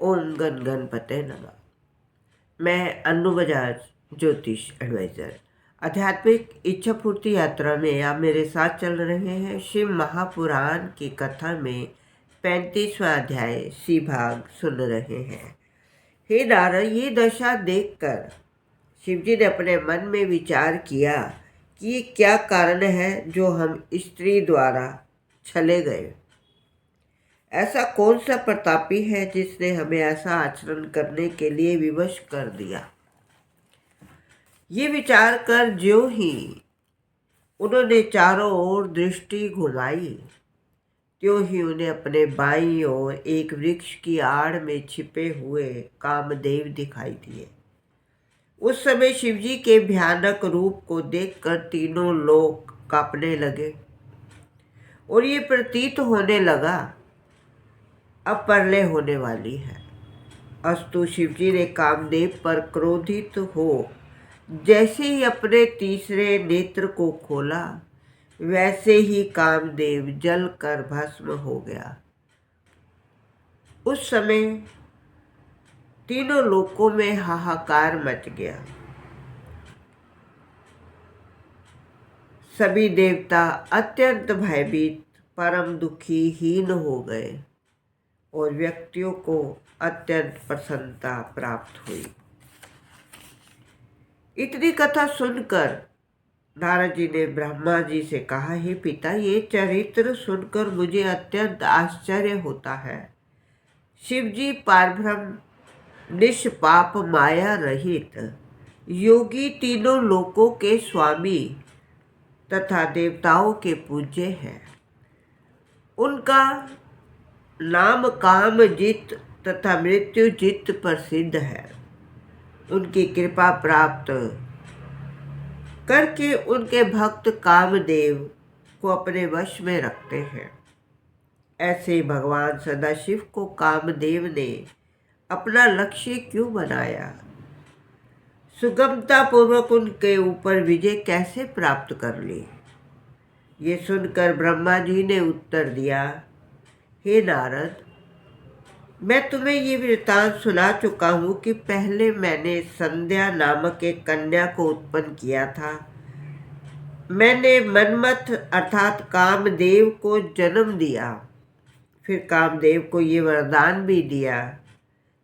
ओम गण गणपते नमः। मैं अन्नू बजाज, ज्योतिष एडवाइजर। आध्यात्मिक इच्छा पूर्ति यात्रा में आप मेरे साथ चल रहे हैं। शिव महापुराण की कथा में 35वां अध्याय सी भाग सुन रहे हैं। हे नारद, ये दशा देखकर शिवजी ने अपने मन में विचार किया कि ये क्या कारण है जो हम स्त्री द्वारा छले गए। ऐसा कौन सा प्रतापी है जिसने हमें ऐसा आचरण करने के लिए विवश कर दिया। ये विचार कर ज्यों ही उन्होंने चारों ओर दृष्टि घुमाई, त्यों ही उन्हें अपने बाईं ओर एक वृक्ष की आड़ में छिपे हुए कामदेव दिखाई दिए। उस समय शिवजी के भयानक रूप को देखकर तीनों लोग कांपने लगे और ये प्रतीत होने लगा अब प्रलय होने वाली है। अस्तु शिवजी ने कामदेव पर क्रोधित हो जैसे ही अपने तीसरे नेत्र को खोला, वैसे ही कामदेव जलकर भस्म हो गया। उस समय तीनों लोकों में हाहाकार मच गया। सभी देवता अत्यंत भयभीत, परम दुखी, हीन हो गए और व्यक्तियों को अत्यंत प्रसन्नता प्राप्त हुई। इतनी कथा सुनकर नारद जी ने ब्रह्मा जी से कहा, हे पिता, ये चरित्र सुनकर मुझे अत्यंत आश्चर्य होता है। शिवजी पारब्रह्म, निष्पाप, माया रहित, योगी, तीनों लोकों के स्वामी तथा देवताओं के पूज्य हैं। उनका नाम काम जित तथा मृत्यु जित प्रसिद्ध है। उनकी कृपा प्राप्त करके उनके भक्त कामदेव को अपने वश में रखते हैं। ऐसे भगवान सदाशिव को कामदेव ने अपना लक्ष्य क्यों बनाया? सुगमता पूर्वक उनके ऊपर विजय कैसे प्राप्त कर ली? ये सुनकर ब्रह्मा जी ने उत्तर दिया, हे नारद, मैं तुम्हें ये वृत्तांत सुना चुका हूँ कि पहले मैंने संध्या नामक एक कन्या को उत्पन्न किया था। मैंने मनमथ अर्थात कामदेव को जन्म दिया। फिर कामदेव को ये वरदान भी दिया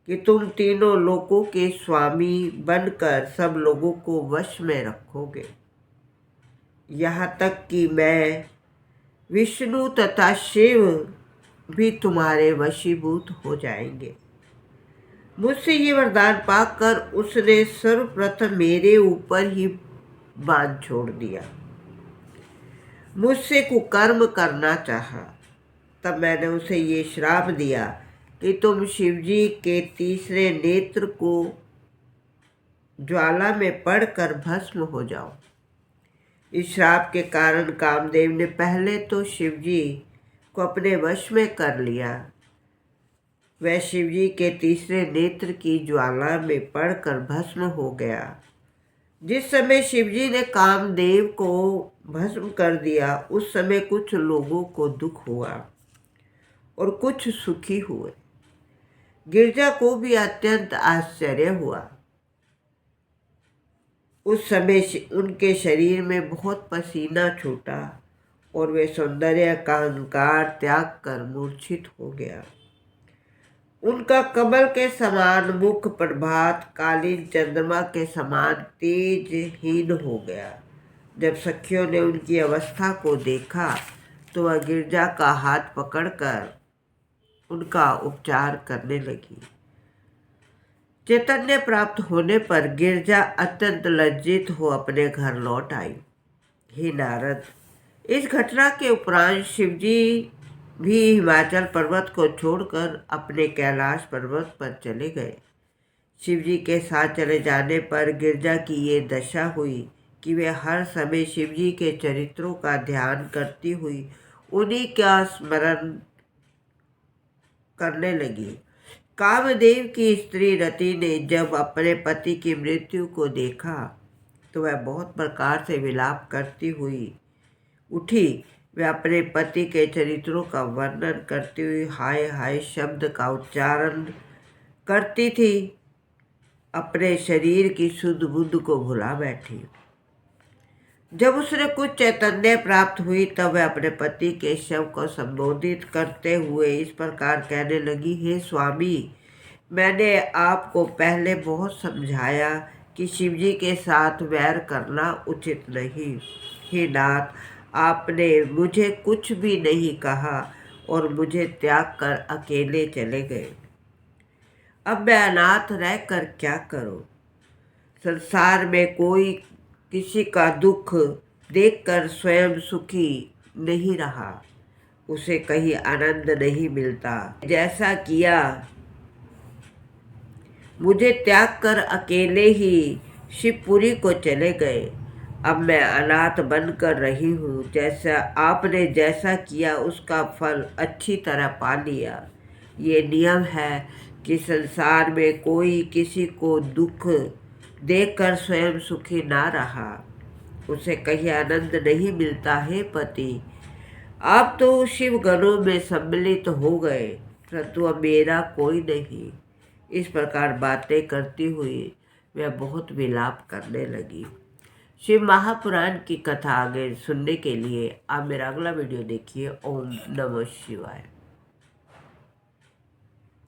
कि तुम तीनों लोकों के स्वामी बनकर सब लोगों को वश में रखोगे। यहाँ तक कि मैं विष्णु तथा शिव भी तुम्हारे वशीभूत हो जाएंगे। मुझसे ये वरदान पाकर उसने सर्वप्रथम मेरे ऊपर ही बाण छोड़ दिया। मुझसे कुकर्म करना चाहा। तब मैंने उसे ये श्राप दिया कि तुम शिवजी के तीसरे नेत्र को ज्वाला में पड़कर भस्म हो जाओ। इस श्राप के कारण कामदेव ने पहले तो शिवजी को अपने वश में कर लिया। वह शिवजी के तीसरे नेत्र की ज्वाला में पड़कर भस्म हो गया। जिस समय शिवजी ने कामदेव को भस्म कर दिया, उस समय कुछ लोगों को दुख हुआ और कुछ सुखी हुए। गिरजा को भी अत्यंत आश्चर्य हुआ। उस समय उनके शरीर में बहुत पसीना छूटा और वे सौंदर्य का अहंकार त्याग कर मूर्छित हो गया। उनका कमल के समान मुख प्रभात कालीन चंद्रमा के समान तेजहीन हो गया। जब सखियों ने उनकी अवस्था को देखा तो वह गिरजा का हाथ पकड़कर उनका उपचार करने लगी। चैतन्य प्राप्त होने पर गिरजा अत्यंत लज्जित हो अपने घर लौट आई। हे नारद, इस घटना के उपरांत शिवजी भी हिमाचल पर्वत को छोड़कर अपने कैलाश पर्वत पर चले गए। शिवजी के साथ चले जाने पर गिरजा की ये दशा हुई कि वे हर समय शिवजी के चरित्रों का ध्यान करती हुई उन्हीं का स्मरण करने लगी। कामदेव की स्त्री रति ने जब अपने पति की मृत्यु को देखा तो वह बहुत प्रकार से विलाप करती हुई उठी। वह अपने पति के चरित्रों का वर्णन करती हुई हाय हाय शब्द का उच्चारण करती थी, अपने शरीर की शुद्ध बुद्ध को भुला बैठी। जब उसने कुछ चैतन्य प्राप्त हुई तब वह अपने पति के शव को संबोधित करते हुए इस प्रकार कहने लगी, हे स्वामी, मैंने आपको पहले बहुत समझाया कि शिवजी के साथ वैर करना उचित नहीं। हे नाथ, आपने मुझे कुछ भी नहीं कहा और मुझे त्याग कर अकेले चले गए। अब मैं अनाथ रहकर क्या करूं? संसार में कोई किसी का दुख देखकर स्वयं सुखी नहीं रहा, उसे कहीं आनंद नहीं मिलता। जैसा किया, मुझे त्याग कर अकेले ही शिवपुरी को चले गए। अब मैं अनाथ बनकर रही हूँ। जैसा किया उसका फल अच्छी तरह पा लिया। ये नियम है कि संसार में कोई किसी को दुख देखकर स्वयं सुखी ना रहा, उसे कहीं आनंद नहीं मिलता। है पति, आप तो शिव गणों में सम्मिलित हो गए, परंतु अब मेरा कोई नहीं। इस प्रकार बातें करती हुई वह बहुत विलाप करने लगी। शिव महापुराण की कथा आगे सुनने के लिए आप मेरा अगला वीडियो देखिए। ओम नमः शिवाय।